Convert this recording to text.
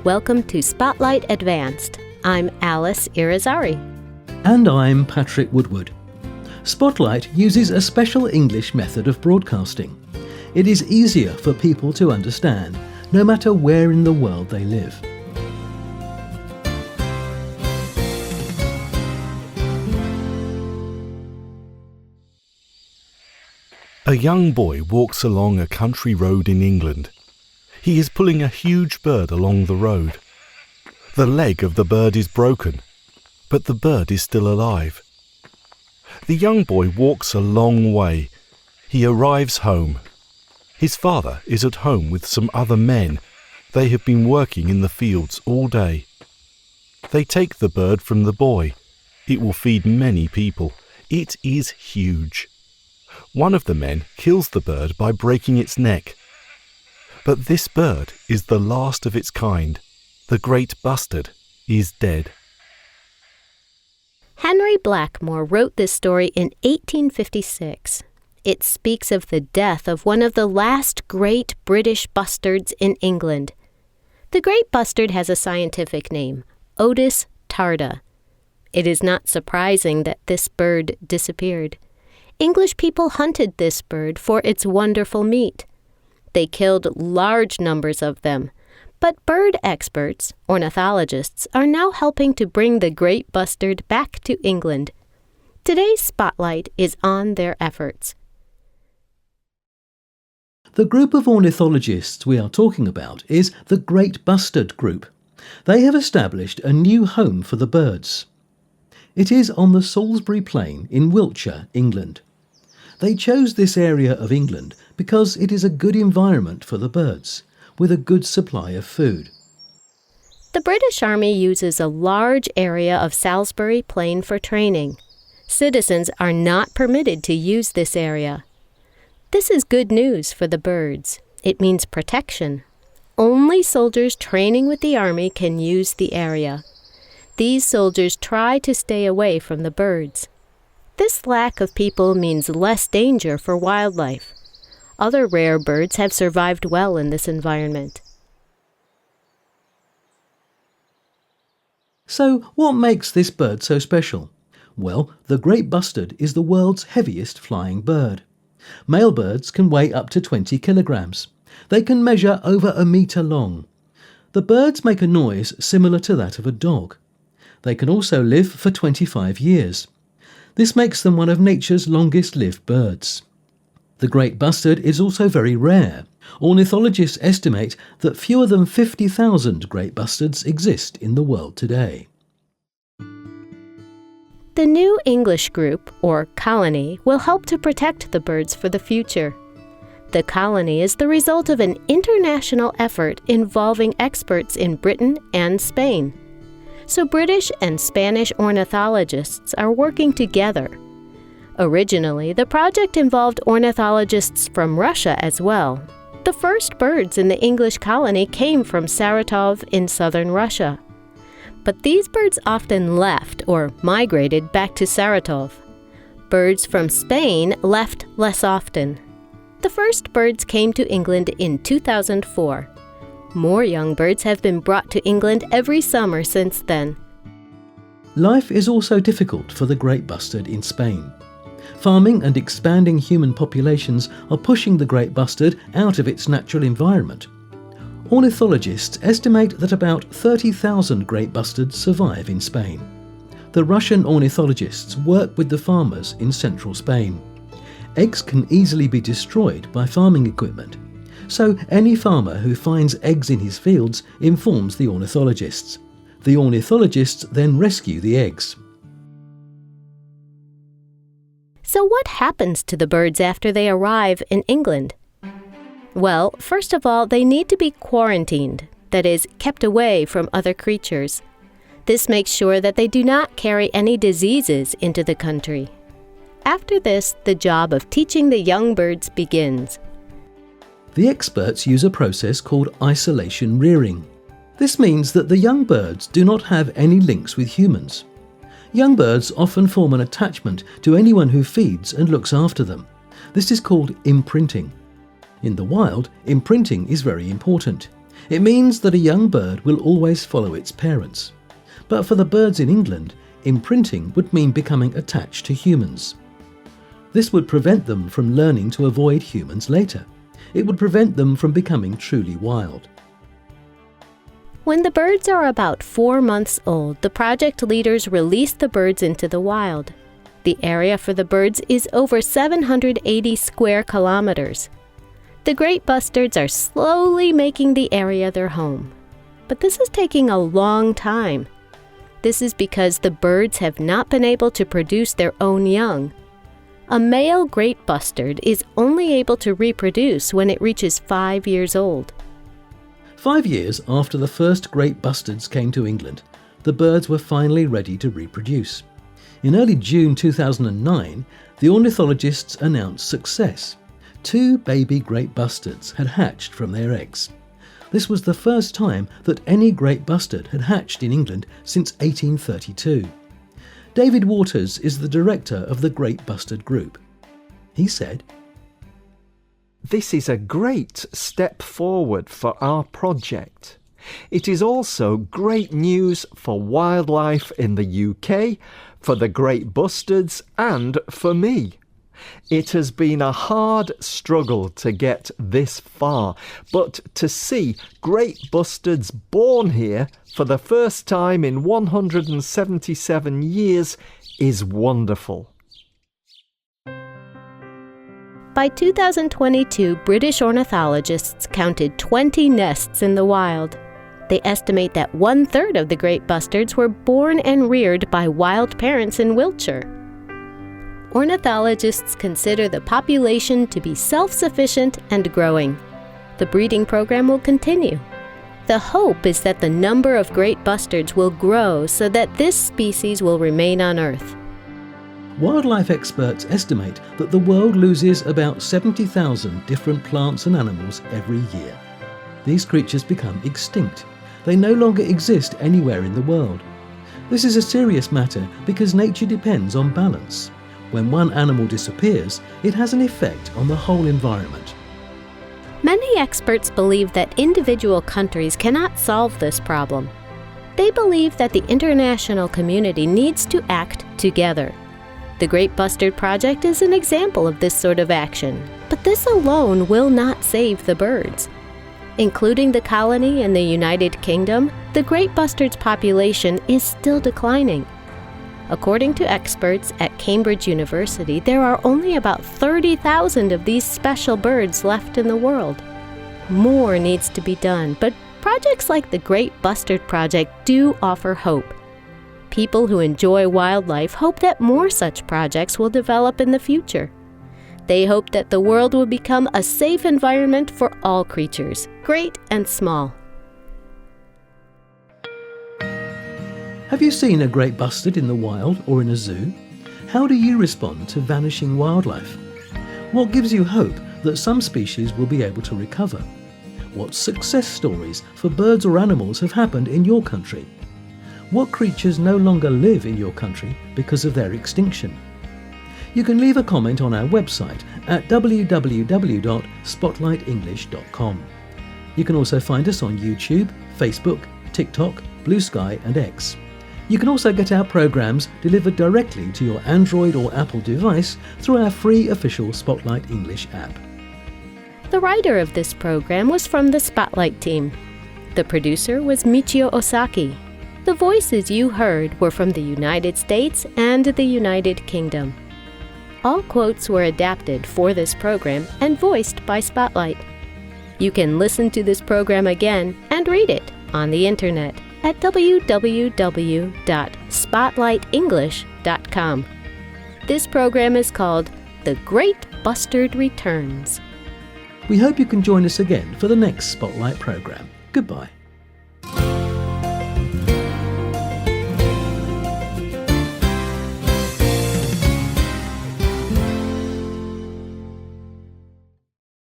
Welcome to Spotlight Advanced. I'm Alice Irizarry. And I'm Patrick Woodward. Spotlight uses a special English method of broadcasting. It is easier for people to understand, no matter where in the world they live. A young boy walks along a country road in England. He is pulling a huge bird along the road. The leg of the bird is broken, but the bird is still alive. The young boy walks a long way. He arrives home. His father is at home with some other men. They have been working in the fields all day. They take the bird from the boy. It will feed many people. It is huge. One of the men kills the bird by breaking its neck. But this bird is the last of its kind. The Great Bustard is dead. Henry Blackmore wrote this story in 1856. It speaks of the death of one of the last great British bustards in England. The Great Bustard has a scientific name, Otis tarda. It is not surprising that this bird disappeared. English people hunted this bird for its wonderful meat. They killed large numbers of them, but bird experts, ornithologists, are now helping to bring the Great Bustard back to England. Today's spotlight is on their efforts. The group of ornithologists we are talking about is the Great Bustard Group. They have established a new home for the birds. It is on the Salisbury Plain in Wiltshire, England. They chose this area of England because it is a good environment for the birds, with a good supply of food. The British Army uses a large area of Salisbury Plain for training. Citizens are not permitted to use this area. This is good news for the birds. It means protection. Only soldiers training with the Army can use the area. These soldiers try to stay away from the birds. This lack of people means less danger for wildlife. Other rare birds have survived well in this environment. So, what makes this bird so special? Well, the Great Bustard is the world's heaviest flying bird. Male birds can weigh up to 20 kilograms. They can measure over a metre long. The birds make a noise similar to that of a dog. They can also live for 25 years. This makes them one of nature's longest-lived birds. The Great Bustard is also very rare. Ornithologists estimate that fewer than 50,000 Great Bustards exist in the world today. The new English group, or colony, will help to protect the birds for the future. The colony is the result of an international effort involving experts in Britain and Spain. So British and Spanish ornithologists are working together. Originally, the project involved ornithologists from Russia as well. The first birds in the English colony came from Saratov in southern Russia. But these birds often left or migrated back to Saratov. Birds from Spain left less often. The first birds came to England in 2004. More young birds have been brought to England every summer since then. Life is also difficult for the Great Bustard in Spain. Farming and expanding human populations are pushing the Great Bustard out of its natural environment. Ornithologists estimate that about 30,000 Great Bustards survive in Spain. The Russian ornithologists work with the farmers in central Spain. Eggs can easily be destroyed by farming equipment. So any farmer who finds eggs in his fields informs the ornithologists. The ornithologists then rescue the eggs. So what happens to the birds after they arrive in England? Well, first of all, they need to be quarantined, that is, kept away from other creatures. This makes sure that they do not carry any diseases into the country. After this, the job of teaching the young birds begins. The experts use a process called isolation rearing. This means that the young birds do not have any links with humans. Young birds often form an attachment to anyone who feeds and looks after them. This is called imprinting. In the wild, imprinting is very important. It means that a young bird will always follow its parents. But for the birds in England, imprinting would mean becoming attached to humans. This would prevent them from learning to avoid humans later. It would prevent them from becoming truly wild. When the birds are about 4 months old, the project leaders release the birds into the wild. The area for the birds is over 780 square kilometers. The great bustards are slowly making the area their home. But this is taking a long time. This is because the birds have not been able to produce their own young. A male great bustard is only able to reproduce when it reaches 5 years old. 5 years after the first great bustards came to England, the birds were finally ready to reproduce. In early June 2009, the ornithologists announced success. 2 baby great bustards had hatched from their eggs. This was the first time that any great bustard had hatched in England since 1832. David Waters is the director of the Great Bustard Group. He said, "This is a great step forward for our project. It is also great news for wildlife in the UK, for the great bustards and for me. It has been a hard struggle to get this far, but to see great bustards born here for the first time in 177 years is wonderful." By 2022, British ornithologists counted 20 nests in the wild. They estimate that 1/3 of the great bustards were born and reared by wild parents in Wiltshire. Ornithologists consider the population to be self-sufficient and growing. The breeding program will continue. The hope is that the number of great bustards will grow so that this species will remain on Earth. Wildlife experts estimate that the world loses about 70,000 different plants and animals every year. These creatures become extinct. They no longer exist anywhere in the world. This is a serious matter because nature depends on balance. When one animal disappears, it has an effect on the whole environment. Many experts believe that individual countries cannot solve this problem. They believe that the international community needs to act together. The Great Bustard Project is an example of this sort of action, but this alone will not save the birds. Including the colony in the United Kingdom, the great bustard's population is still declining. According to experts at Cambridge University, there are only about 30,000 of these special birds left in the world. More needs to be done, but projects like the Great Bustard Project do offer hope. People who enjoy wildlife hope that more such projects will develop in the future. They hope that the world will become a safe environment for all creatures, great and small. Have you seen a great bustard in the wild or in a zoo? How do you respond to vanishing wildlife? What gives you hope that some species will be able to recover? What success stories for birds or animals have happened in your country? What creatures no longer live in your country because of their extinction? You can leave a comment on our website at www.spotlightenglish.com. You can also find us on YouTube, Facebook, TikTok, Blue Sky and X. You can also get our programs delivered directly to your Android or Apple device through our free official Spotlight English app. The writer of this program was from the Spotlight team. The producer was Michio Osaki. The voices you heard were from the United States and the United Kingdom. All quotes were adapted for this program and voiced by Spotlight. You can listen to this program again and read it on the internet at www.spotlightenglish.com. This program is called The Great Bustard Returns. We hope you can join us again for the next Spotlight program. Goodbye.